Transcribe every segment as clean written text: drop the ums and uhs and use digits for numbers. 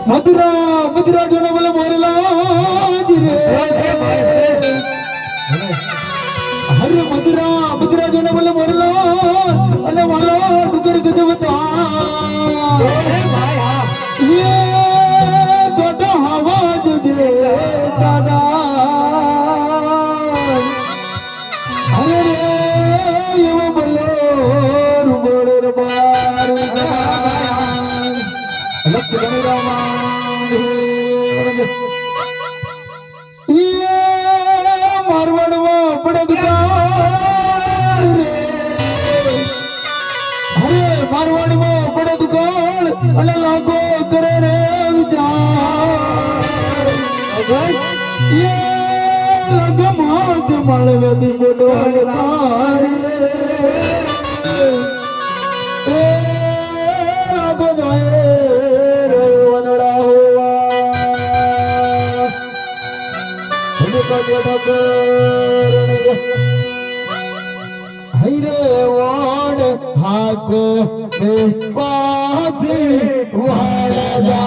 મધુરા મધુરા જોને બોલે મોરલા જી રે હરે મધુરા મધુરા જોને બોલે મોરલા અને મારો ડુગર ગજબતા ये दादा हवा जो दे दादा अरे रे ये वो बोलो रुबड़ रबार लख गणरामान ये मारवाड़ वो बड़े दुकान रे अरे मारवाड़ वो बड़े दुकान अल्लाह लाखों करे रे ये लगमाग मलवदी बोलो हलकारे ए आगो जाए रे वनड़ा हुआ उनका जबकर हरे वाड हाको में पासे वाड जा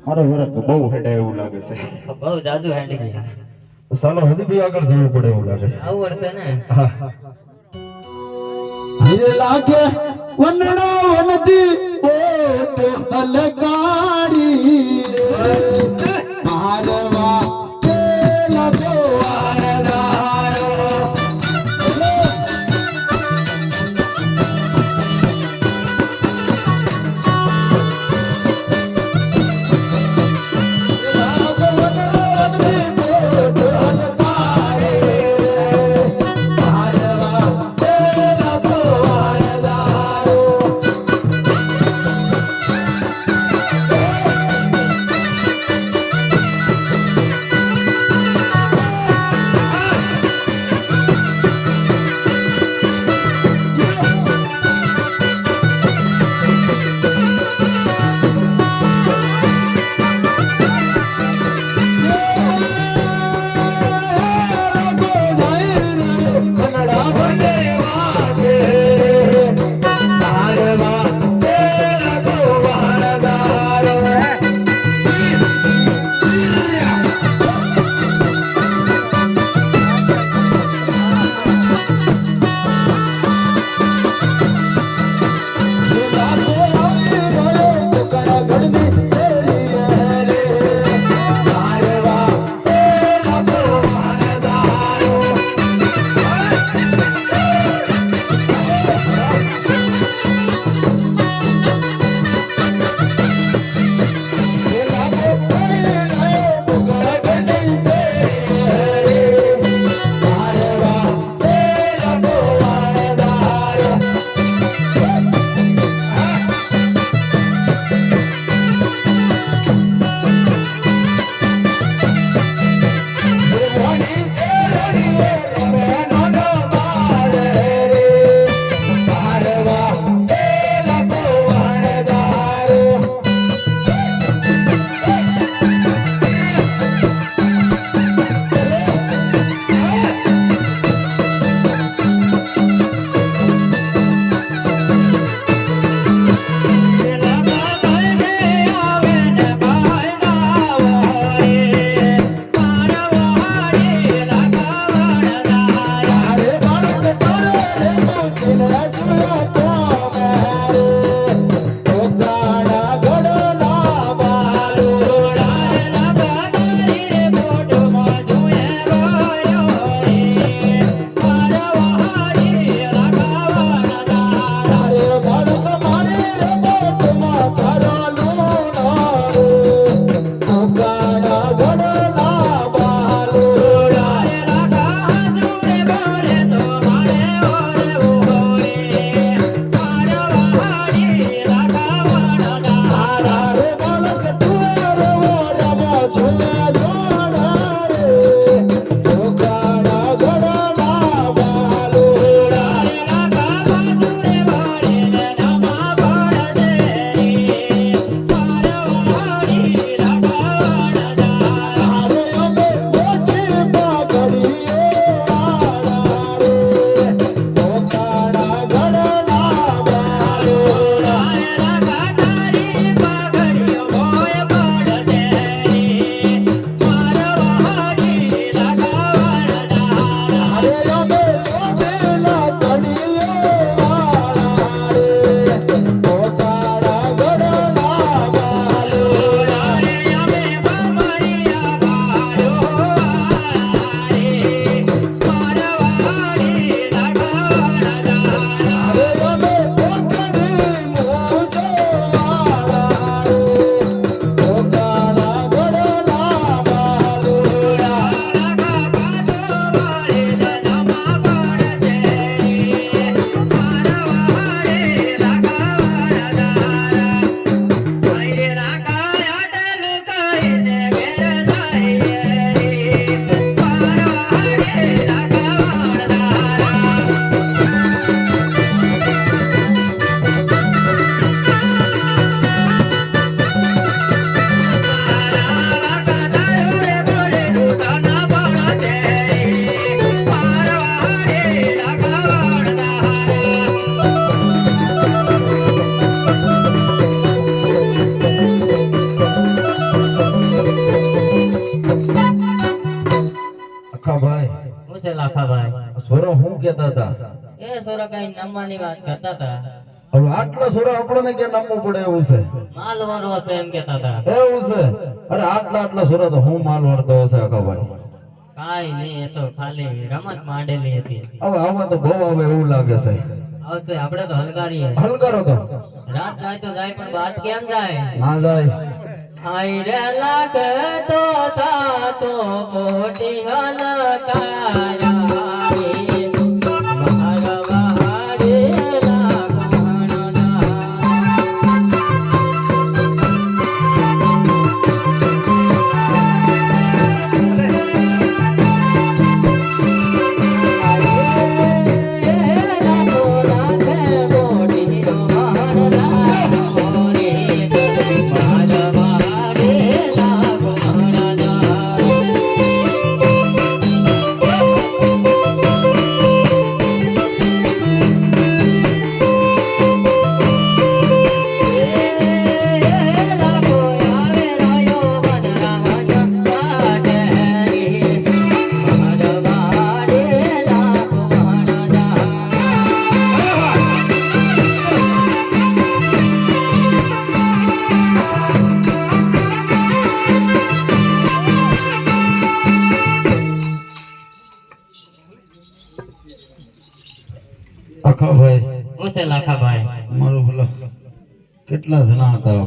મારો વરખ બહુ હેડે એવું લાગે છે. બહુ જાદુ હેડી ગયા. સાલો હજી બી આગળ જવું પડે એવું લાગે છે. આવું પડશે ને. હીરે લાગે વનડો વનતી ઓટ અલકારી મારવા કે લગો વારદા હું છે લાખાભાઈ? સોરો હું કહેતા હતા એ સોરા કઈ નમવાની વાત કરતા હતા. હવે આટલા સોરો આપણને કે નમવું પડે એવું છે માલ વારો હશે એમ કેતા હતા. એવું છે અરે આટલા સોરા તો હું માલ વળતો હશે આખાભાઈ કાઈ નહીં, એ તો ખાલી રમત માંડેલી હતી. હવે આમાં તો બહુ આવે એવું લાગે છે આવશે, આપણે તો હલકારીએ. હલકારો તો રાત જાય તો જાય પણ બાત કેમ જાય? ના જાય હાય રે લાગતો થાતો મોટી હલકાયા રે. મારવાડે લાગવાના. આખાભાઈ હું છે લાખાભાઈ? મારું બોલો કેટલા જણા હતા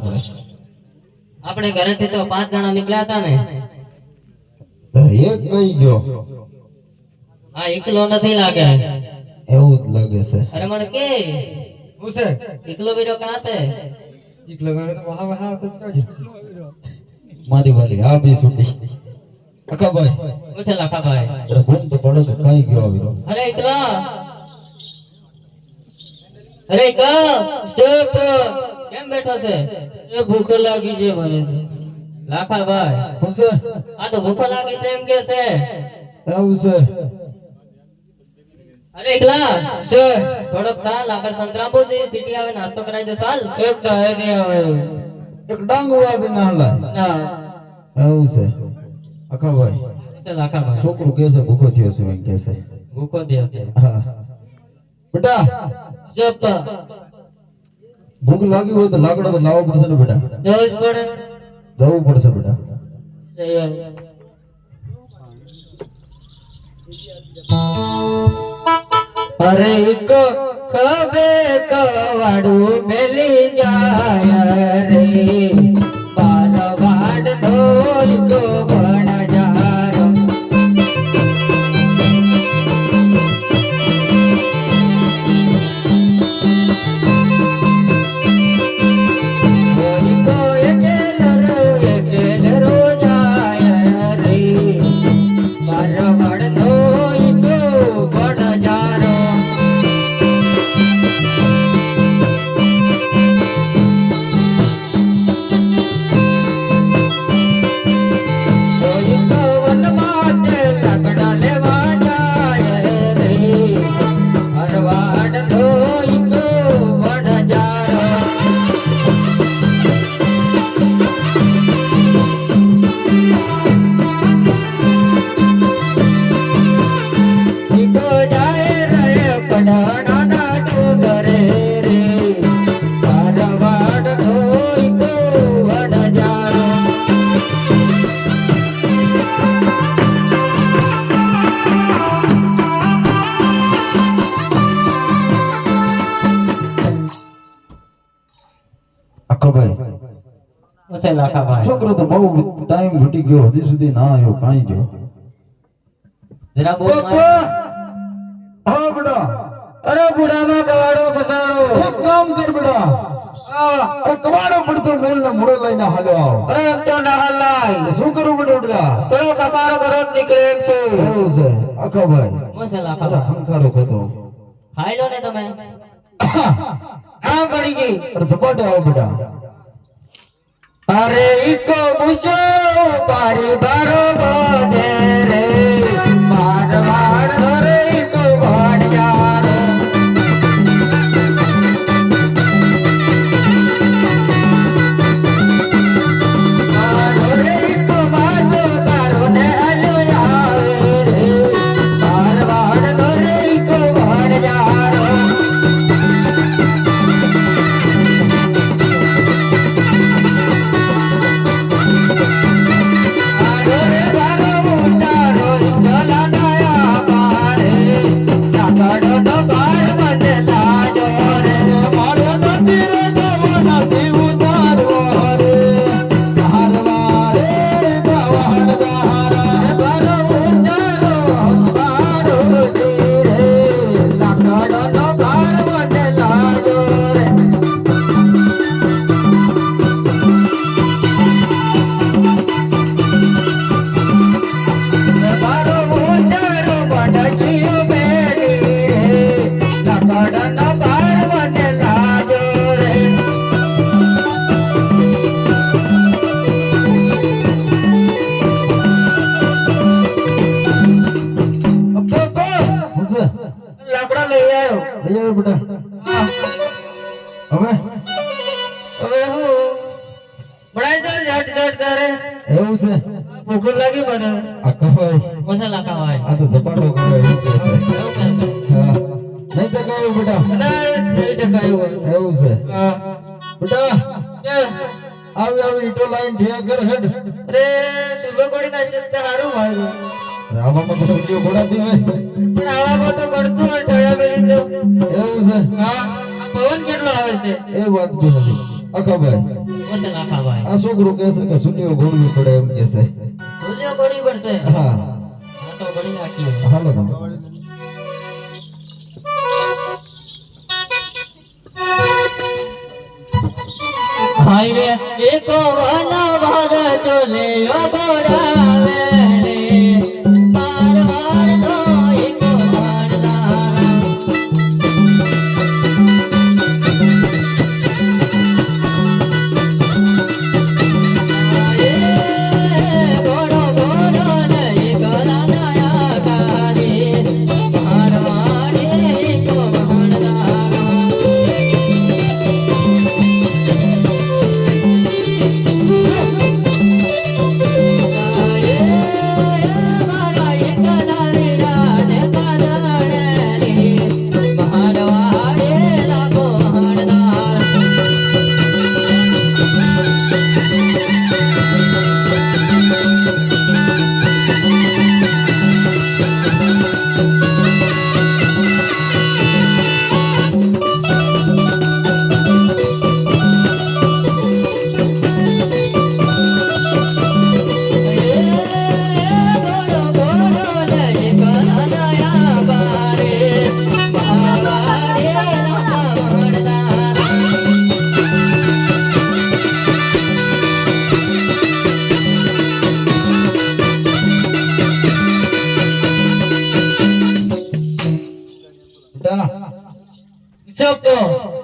આપણે ઘરેથી તો 5 જણા નીકળ્યા હતા ને. તો એક કઈ ગયો આ એકલો નથી લાગે. એવું જ લાગે છે અરે મને કે હું છે એકલો બીજો કાં છે? એકલો ગયો તો વહા વહા આવતો જ મારી વાલી આ બી છૂટી આખાભાઈ હું છે લાખાભાઈ? અરે ઘૂમ તો પડો કે કઈ ગયો આવ્યો અરે એકલા, અરે એકલા સ્ટેપ કેમ બેઠો છે? એ ભૂખ લાગી છે મને. લાખાભાઈ હું છે આ તો ભૂખ લાગી છે એમ કે છે. એવું છે અરે એકલા છે થોડોક ચાલ આગળ સંતરામપુર જઈએ, સિટી આવે નાસ્તો કરાવી દે. ચાલ એક ડાય નહીં આવે. એક ડાંગ વાવી ના હલાય ના એવું છે આખાભાઈ લાખાભાઈ છોકરું કે છે ભૂખો થયો છે એમ કે છે ભૂખો થયો છે. હા બેટા ચપ ભૂખ લાગી હોય તો લાકડો તો લાવવો પડશે ને બેટા જવું પડે. જવું પડશે બેટા અરે એક ખબે કવાડું મેલી જાય રે. બારવાડ ઢોલ તો ભણ જારો. કોઈ તો એકેલરો જાય રે. બારવાડ ઢોલ તો ભણ જારો. કોઈ તો વન માટે લાકડા લેવા જાય રે. બારવાડ ઢોલ તો ભણ જારો. ઈકો જાય રે પડાણા ડુંગરે રે. બારવાડ ઢોલ તો ભણ જારો. આખાભાઈ ઓછે લાખાભાઈ છોકરો તો બહુ ટાઈમ ઘટી ગયો હજી સુધી ના આવ્યો કાંઈ ગયો જરા બોલ પપ્પા હા બેટા અરે બુડામાં કવાડો ફસાડો. એક કામ કર બેટા અરે કવાડો પડતો મેલ ને મોડે લઈને હાલ્યો આવો અરે એમ તો ના હલાય. શું કરું બેટા બેટા તો કપારો ભરત નીકળે એમ છે. એવું છે આખાભાઈ ઓછે અરે લાખાભાઈ ખંખારો ખાતો ખાઈ લો ને તમે. આ પડી ગઈ. અરે ઝપાટે આવો બેટા અરે ઈકો પૂછો પારી બારો બોલે રે. મારવાડ રે ઈકો ભાડ જારે. મારો રે ઈકો બાજો તારો ને હલ્યો આવે રે. લાકડા લઈ આવ્યો. લઈ આવ્યો બેટા. હા. હવે હવે હું બનાવી દો જટ જટ તારે. એવું છે ભૂખ લાગી મને. આ કફાઈ મસાલા ખાવાય. આ તો ઝપાટો કરે એવું કે છે. એવું કરશે. હા નહીં તો કયું બેટા નહીં ટકાયું હોય. એવું છે હા. બેટા કે આવી આવી ઈટો લાઈન ઠિયા કર હેડ. અરે સુલો કોડી નાખશે તો સારું હોય. આવામાં તો સુલ્યો ઘોડાતી હોય. પણ આવામાં તો પડતું હોય ઠળિયા મેલી દો. એવું છે હા. આ પવન કેટલો આવે છે. એ વાત બી નથી અકાભાઈ મસાલા ખાવાય. આ છોકરો કહે છે કે સુલ્યો ઘોડવી પડે એમ કે છે. સુલો કોડી પડશે. હા હા તો કોડી નાખીએ. હાલો તમે હાય રે એકો વાલા ભાર ચોલે ઓગોડાવે રે પાર વાર નો એકો વાળા ગોડો ગોડો ને ગલા નયા કારે પાર વાળે એકો વાળા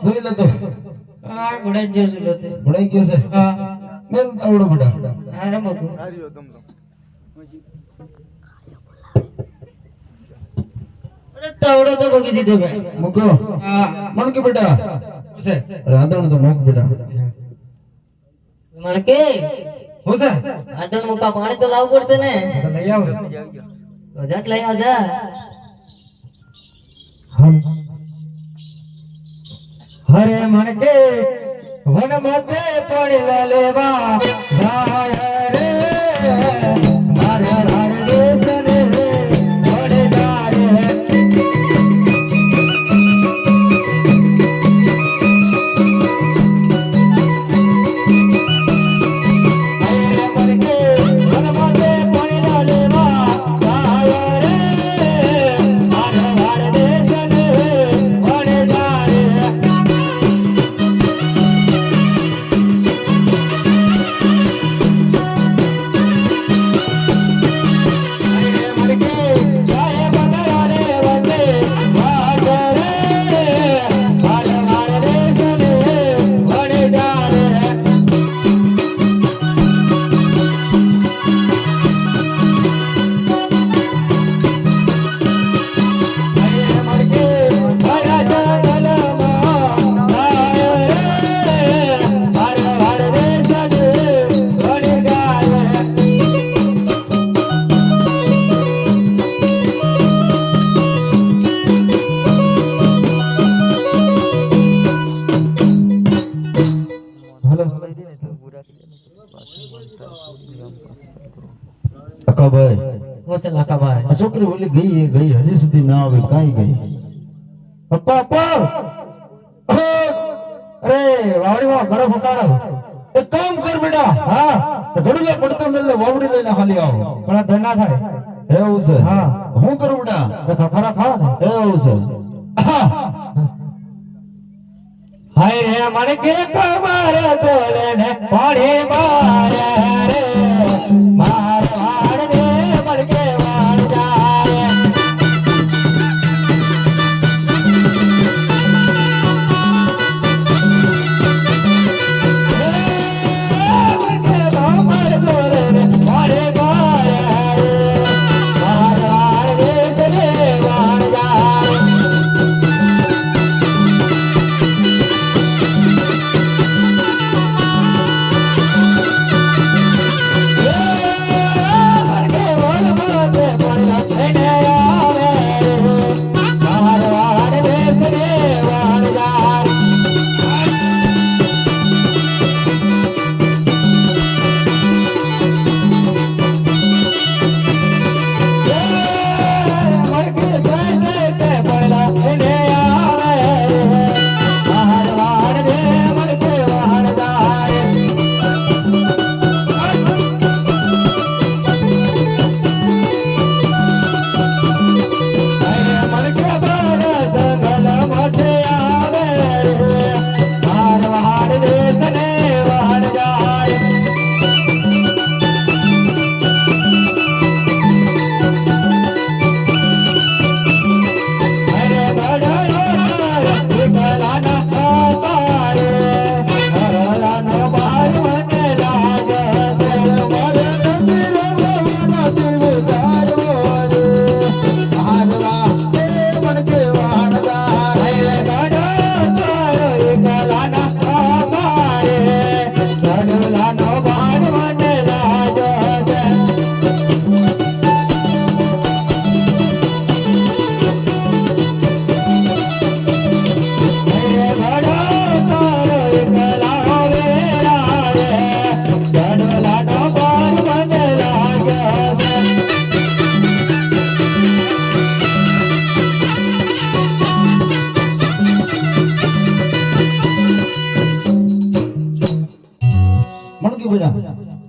જોઈ લે તો ઘોડા જેવું સુલો છે. ભણાઈ ગયો છે હા મેલ તાવડો બેટા હા રમતું. અરે તાવડો તો બગી દીધો ભાઈ. મૂકો હા મણ કે બેટા છે રાંધણ તો મૂક બેટા મણકે હું છે આદણ મુકા પાણી તો લાવવું પડશે ને. લઈ આવ તો જટ લઈ આવજા. હરે મણ કે વન મતે પડી લેવા જાય રે મારે હારે દેશને પડી જાય અકાભાઈ મસાલા ખાવાય. આ છોકરી ઓલી ગઈ એ ગઈ હજી સુધી ના આવે કાઈ ગઈ પપ્પા પપ્પા અરે વાવડીમાં ઘડો ફસાડો એક કામ કર બેટા હા ઘડું લે પડતો મેલ વાવડી લઈને હાલી આવો પણ આ ધરના થાય એવું છે હા હું કરું બેટા ખરા ખા એવું છે હાય રે મને કે કમાર તોલે ને પાડી મારે રે માર વાડ દે મન કે વાડ જાય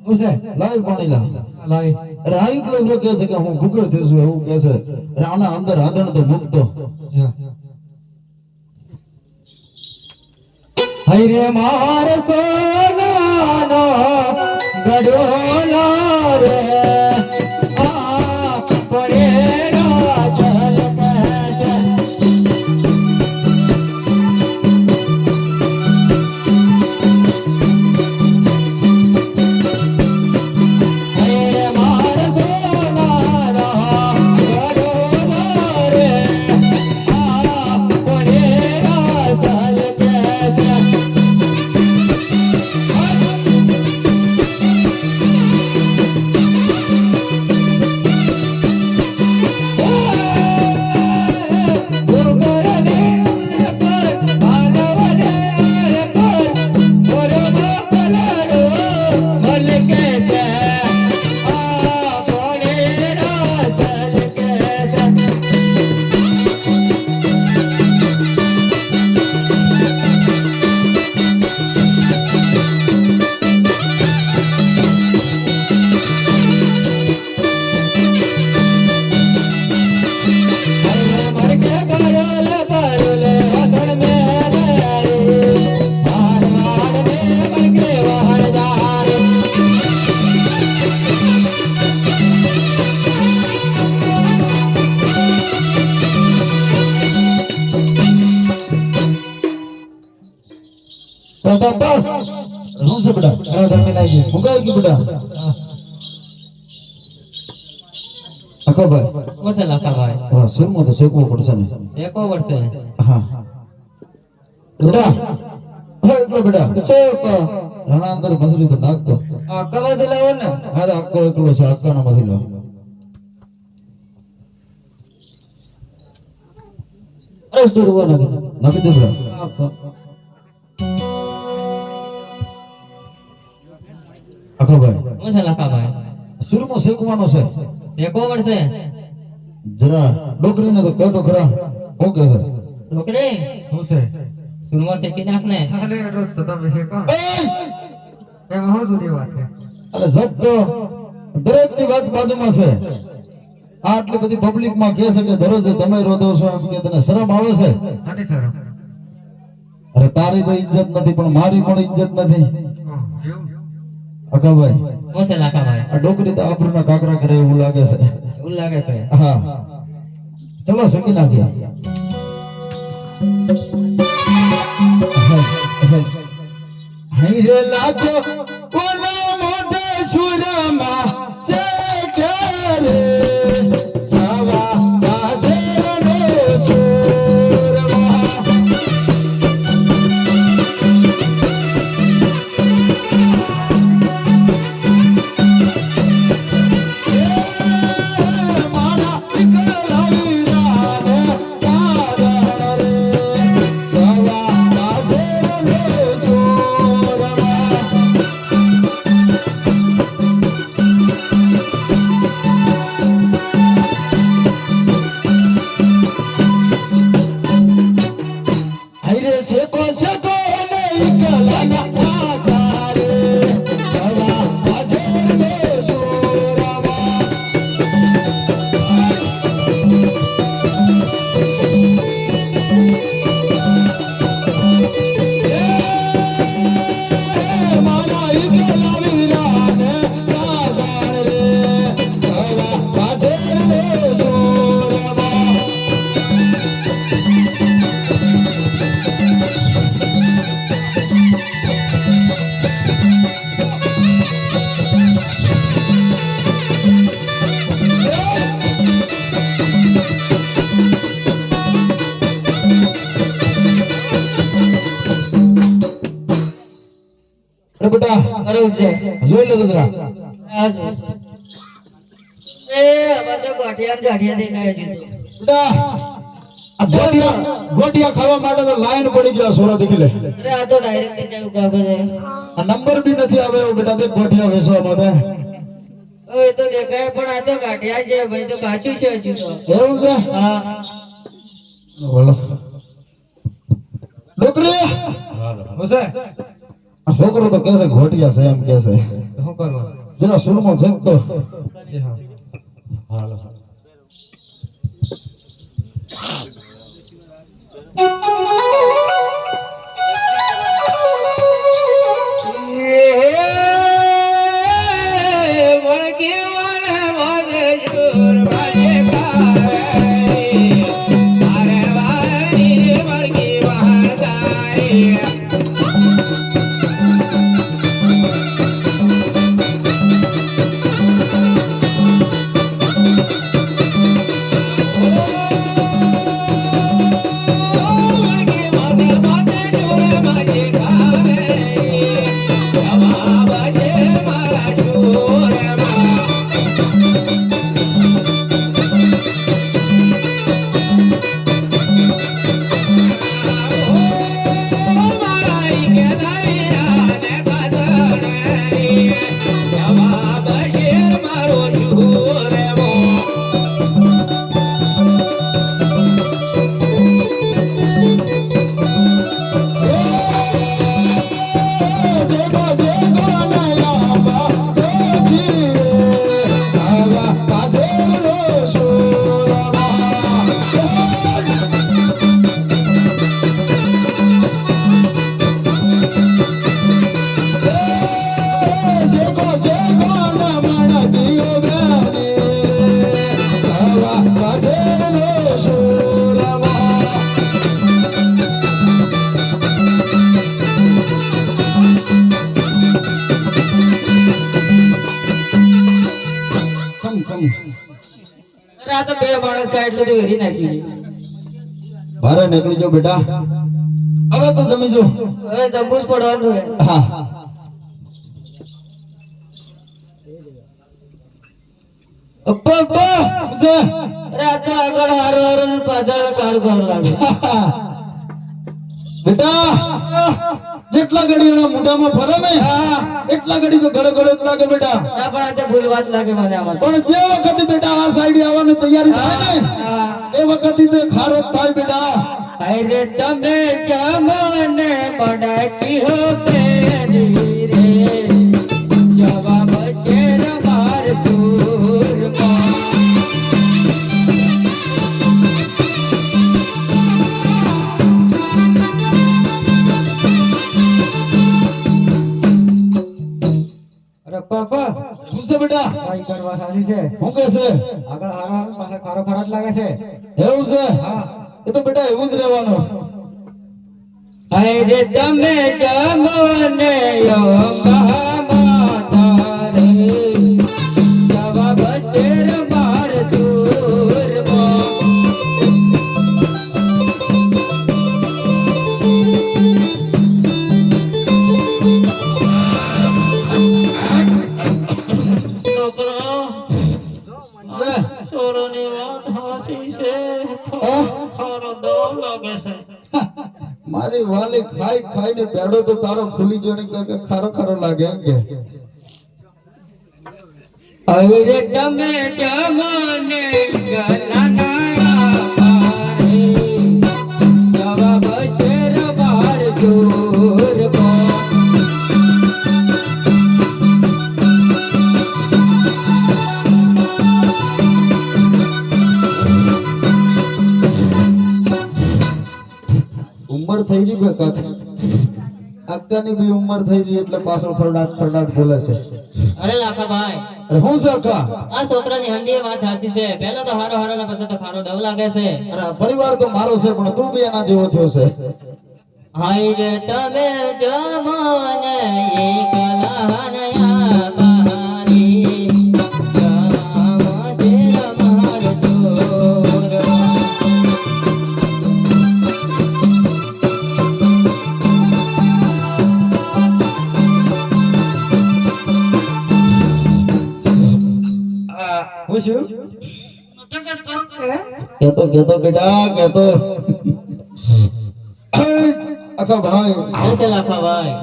ઉસે લાવી પાણી લાવી અરે આ એકલો એવો કહે છે કે હું ભૂખ્યો થઈ છું એવું કહે છે અરે આના અંદર આંધણ તો મૂકતો હઈ રે માર સોનાનો ગડોલો રે આ પડેલા જલ છે શું છે બેટા હું કહે કે બેટા અકબર કોસે લાખા ભાઈ હા સુરમો તો શેકવો પડશે ને એકો વર્ષે હા બેટા હા એકલો બેટા શેક રાણા અંદર મસરી તો નાખતો આ કવા દિલાવો ને અરે આખો એકલો છે આખાનો માંથી લાવ અરે સુરવો નાખી નાખી દે બેટા અકબર કોસે લાખા ભાઈ સુરમો શેકવાનો છે એકો વર્ષે જરા ડોકરીને તો કહો તો ખરા શું કે છે છોકરી શું છે સુરમો શેકી નાખ ને અરે જબ તો દરેક ની વાત બાજુમાં છે આટલી બધી પબ્લિક માં કહે છે કે દરરોજ તમે રોધો છો એમ કે તને શરમ આવે છે અરે તારી તો ઇજ્જત નથી પણ મારી પણ ઇજ્જત નથી અકાભાઈ કોસે લાખા ભાઈ આ ડોકરી તો આપણને કાકરા કરે એવું લાગે છે એવું લાગે છે હા ચલો શકી નાખીએ હઈ રે લાગો ઓલા મોદે સુરમાં છે કરે સવા બાજેનો સુરમાં મારા એકલા વીરાને સાગર રે સવા બાજેનો બેટા અરે છે જોઈ લે જરા આ જો. એ અમાર તો ગાંઠિયા દઈને આવ્યો છું બેટા આ ગોટિયા ખાવા માટે તો લાઈન પડી ગયા સોરા દેખી લે અરે આ તો ડાયરેક્ટ જવું કાબે છે આ નંબર બી નથી આવે એવો બેટા તે ગોટિયા વેચવા માટે હવે તો દેખાય પણ આ તો ગાંઠિયા છે ભાઈ તો કાચું છે હજુ તો એવું છે હા બોલો ડોકરી આ છોકરો તો કહે છે ઘોટિયા છે એમ કહે છે શું કરવાનું જરા સુરમાં છે તો હાલો આ તો બે માણસ કા એટલું તો વેરી નાખ્યું બારે નીકળી જાઓ બેટા હવે તો જમી જો હવે જમવું જ પડવાનું હે હા અપ્પા અપ્પા છે અરે આ તો આગળ હારો હારો ને પાછળ કાર કર લાગે બેટા જેટલા ઘડી એના મોઢામાં ફરે ને એટલા ઘડી તો ગળે ગળે જ લાગે બેટા ના પણ આ તો ભૂલ વાત લાગે મને આમાં પણ જે વખતે બેટા આ સાઈડ આવવાની તૈયારી થાય ને એ વખતે તો ખારો જ થાય બેટા અરે તમે જમને પડકી હો પેરી રે જવાબ ચેર માર દૂર અરે પાપા શું છે બેટા કઈ કરવા સાચી છે હું કે છે આગળ હારો પાછળ ખારો ખારો જ લાગે છે એવું છે હા એ તો બેટા એવું જ રહેવાનું અરે તમે જમને યો મહામાતા રે જવાબ ચેર માર દૂર ચોરોની વાત હાચી છે ખારો ડર લાગે છે મારી વાલી ખાઈ ખાઈને બેડો તો તારો ફૂલી ગયો ને કે ખારો ખારો લાગે એમ કે અરે તમે જમને ગનાના મારે જવાબ ચેર માર દૂર ઉંમર થઈ ગઈ બે કાકા અક્કાની બી ઉંમર થઈ ગઈ એટલે પાછળ ફરડાટ ફરડાટ બોલે છે અરે લાખા ભાઈ અરે હું છે અક્કા આ છોકરાની હંડી વાત સાચી છે પહેલા તો હારો હારો ને પછી તો ખારો દવ લાગે છે અરે આ પરિવાર તો મારો છે પણ તું બી એના જેવો થયો છે હાય રે તમે જમને એકલા નયા બહારી જવા જેર માર દૂર પૂછ્યું કેતો બેટા કેતો અકા ભાઈ આવું છે લાખા ભાઈ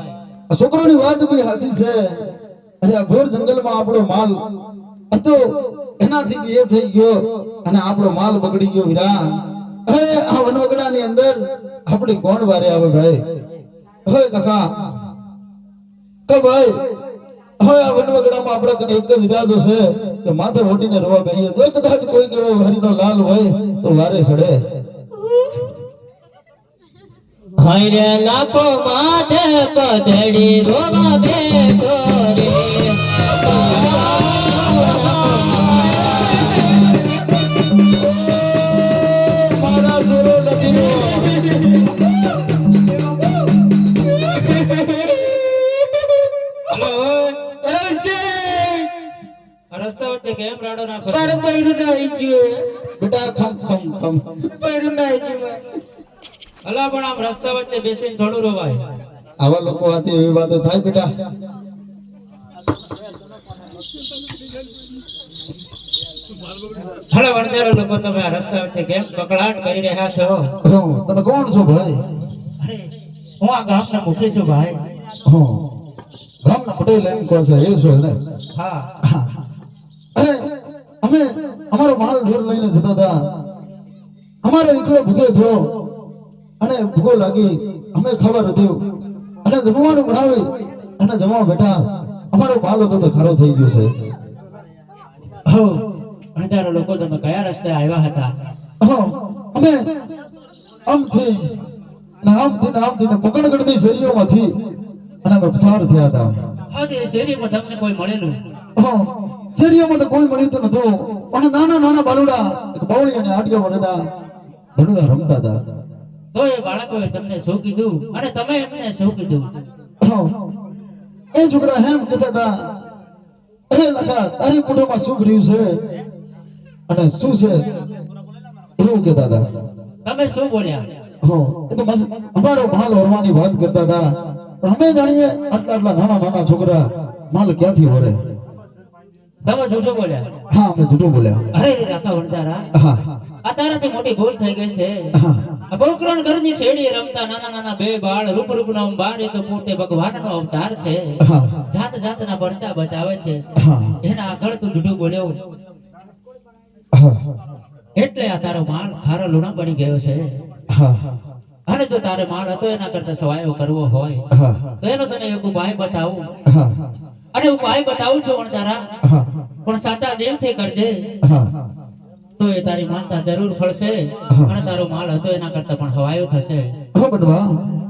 આ છોકરોની વાત બી હાસી છે અરે આ ઘોર જંગલમાં આપણો માલ હતો એનાથી બી એ થઈ ગયો અને આપણો માલ બગડી ગયો વીરા હવે આ વનવગડાની અંદર આપણી કોણ વારે આવે ભાઈ હવે લખા કે ભાઈ હવે આ વનવગડામાં આપણા કને એક જ ઈરાદો છે કે માથે ઓઢીને રવા બેહીએ. જો કદાચ કોઈ કેવો હરીનો લાલ હોય તો વારે સડે. હાયરે લાખો માથે પધડી રોવા બેઠો રે મારા સુરો લખીનો રસ્તા વચ્ચે કેમ રાડો ના તારે પૈરું ના આવી ગયું બેટા ખમ ખમ ખમ. પૈરું ના આવી ગયું અલા પણ આમ રસ્તા વચ્ચે બેસીને થોડું રોવાય. આવા લોકો હાથે એવી વાતો થાય બેટા. ભલે વણજારો લોકો તમે આ રસ્તા વચ્ચે કેમ કકળાટ કરી રહ્યા છો? હું તમે કોણ છો ભાઈ? અરે હું આ ગામના મુખી છું ભાઈ. હું ગામના પટેલ એમ કહો છો એ છો ને? હા અરે અમે અમારો માલ ઢોર લઈને જતા હતા. અમારો એકલો ભૂખ્યો થયો અને ભૂખો લાગી અમે ખબર હતી અને જમવાનું બનાવી અને જમવા બેઠા. અમારો માલ હતો તો ખારો થઈ ગયો છે. હો વણજારો લોકો તમે કયા રસ્તે આવ્યા હતા? અમે આમથી ને પકડગઢની શેરીઓમાંથી અને અમે પસાર થયા હતા. આજે શેરીમાં તમને કોઈ મળેલું? શેરીઓમાં તો કોઈ મળ્યું તો નતું પણ નાના નાના બાલુડા એક બાવળી અને આટિયા વરતા ધનુડા રમતા હતા. તો એ બાળકોએ તમને શું કીધું અને તમે એમને શું કીધું? એ છોકરા એમ કહેતા હતા, અરે લખા તારી મોઢામાં શું ભર્યું છે અને શું છે એવું કહેતા હતા. તમે શું બોલ્યા? એ તો અમારો માલ ઓરવાની વાત કરતા હતા પણ અમે જાણીએ આટલા આટલા નાના નાના છોકરા માલ ક્યાંથી ઓરે. તમે જૂઠું બોલ્યા? હા અમે જૂઠું બોલ્યા. અરે રાખા વણજારા, હા આ તારાથી મોટી ભૂલ થઈ ગઈ છે. હા આ પોકરણ ઘરની શેરીએ રમતા નાના નાના બે બાળ રૂપ રૂપના બાળ એ તો પોતે ભગવાનનો અવતાર છે. હા જાત જાતના પરચા બચાવે છે. હા એના આગળ તું જૂઠું બોલ્યો હા એટલે આ તારો માલ ખારો લૂણા બની ગયો છે. હા અને જો તારે માલ હતો એના કરતા સવાયો કરવો હોય હા તો એનો તને એક ઉપાય બતાવું હા અને ઉપાય બતાવું છું વણજારા, હા પણ સાચા દિલથી કરજે હા તો એ તારી માનતા જરૂર ફળશે અને તારો માલ હતો એના કરતા પણ હવાયો થશે. હા બનવા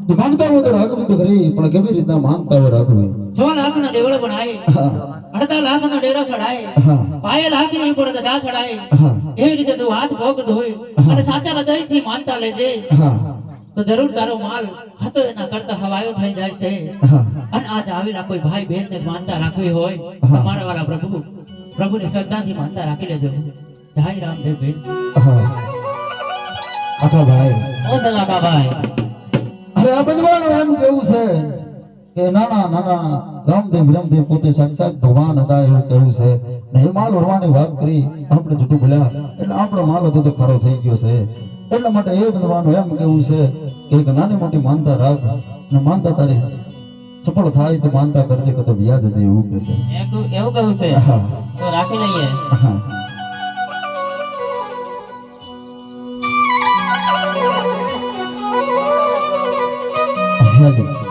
જો માનતા હોય તો રાખવી તો ખરી પણ કેવી રીતના માનતા હોય રાખવી. 100 લાખના દેવળ બનાય, હા 18 લાખનો ડેરો ચડાય, હા પાયે લાખની ઉપર ગદા ચડાય. હા એવી રીતે તું હાથ ભોગ ધોઈ અને સાચા હૃદયથી માનતા લેજે હા તો જરૂર તારો માલ હતો એના કરતા હવાયો થઈ જાય છે. હા અને આજ આવેલા કોઈ ભાઈ બહેન ને માનતા રાખવી હોય હા. અમારા વાળા પ્રભુની શ્રદ્ધાથી માનતા રાખી લેજો. જય રામદેવ બેન. હા આખા ભાઈ ઓ દલાકા ભાઈ, અરે આ બધવાનું એમ કેવું છે કે નાના નાના રામદેવ પોતે સાક્ષાત ભગવાન હતા એવું કેવું છે ને એ માલ ઓરવાની વાત કરી આપણે જૂઠું બોલ્યા એટલે આપણો માલ હતો તો ખરો થઈ ગયો છે. એટલા માટે એ બધવાનું એમ કેવું છે કે એક નાની મોટી માનતા રાખ ને માનતા તારી સફળ થાય તો માનતા કરજે કે તો વ્યાજ દે એવું કે છે. એવું કહ્યું છે હા તો રાખી લઈએ. હા હેલો